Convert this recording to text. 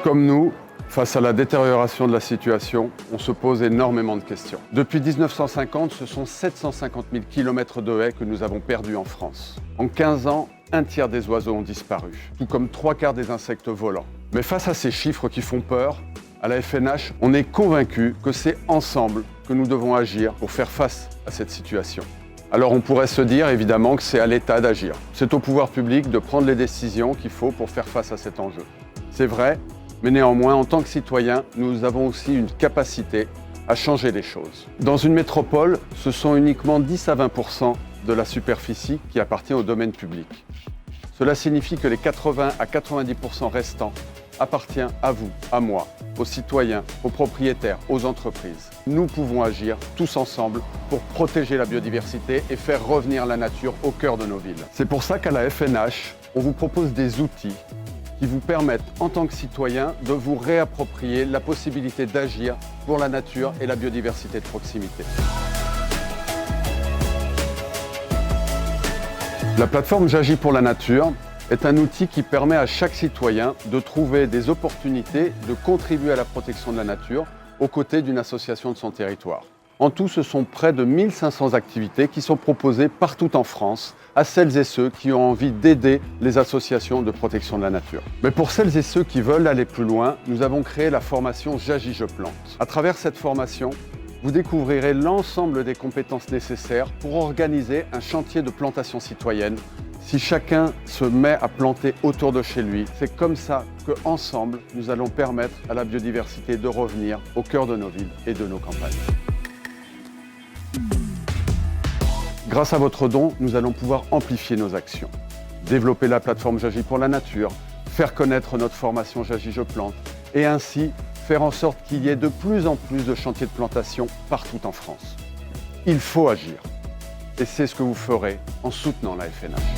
Comme nous, face à la détérioration de la situation, on se pose énormément de questions. Depuis 1950, ce sont 750 000 km de haies que nous avons perdus en France. En 15 ans, un tiers des oiseaux ont disparu, tout comme 3/4 des insectes volants. Mais face à ces chiffres qui font peur, à la FNH, on est convaincu que c'est ensemble que nous devons agir pour faire face à cette situation. Alors on pourrait se dire évidemment que c'est à l'État d'agir. C'est au pouvoir public de prendre les décisions qu'il faut pour faire face à cet enjeu. C'est vrai, mais néanmoins, en tant que citoyens, nous avons aussi une capacité à changer les choses. Dans une métropole, ce sont uniquement 10 à 20% de la superficie qui appartient au domaine public. Cela signifie que les 80 à 90% restants appartiennent à vous, à moi, aux citoyens, aux propriétaires, aux entreprises. Nous pouvons agir tous ensemble pour protéger la biodiversité et faire revenir la nature au cœur de nos villes. C'est pour ça qu'à la FNH, on vous propose des outils qui vous permettent, en tant que citoyen, de vous réapproprier la possibilité d'agir pour la nature et la biodiversité de proximité. La plateforme J'agis pour la nature est un outil qui permet à chaque citoyen de trouver des opportunités de contribuer à la protection de la nature aux côtés d'une association de son territoire. En tout, ce sont près de 1500 activités qui sont proposées partout en France à celles et ceux qui ont envie d'aider les associations de protection de la nature. Mais pour celles et ceux qui veulent aller plus loin, nous avons créé la formation J'agis, je plante. À travers cette formation, vous découvrirez l'ensemble des compétences nécessaires pour organiser un chantier de plantation citoyenne. Si chacun se met à planter autour de chez lui, c'est comme ça qu'ensemble, nous allons permettre à la biodiversité de revenir au cœur de nos villes et de nos campagnes. Grâce à votre don, nous allons pouvoir amplifier nos actions, développer la plateforme J'agis pour la nature, faire connaître notre formation J'agis, je plante et ainsi faire en sorte qu'il y ait de plus en plus de chantiers de plantation partout en France. Il faut agir et c'est ce que vous ferez en soutenant la FNH.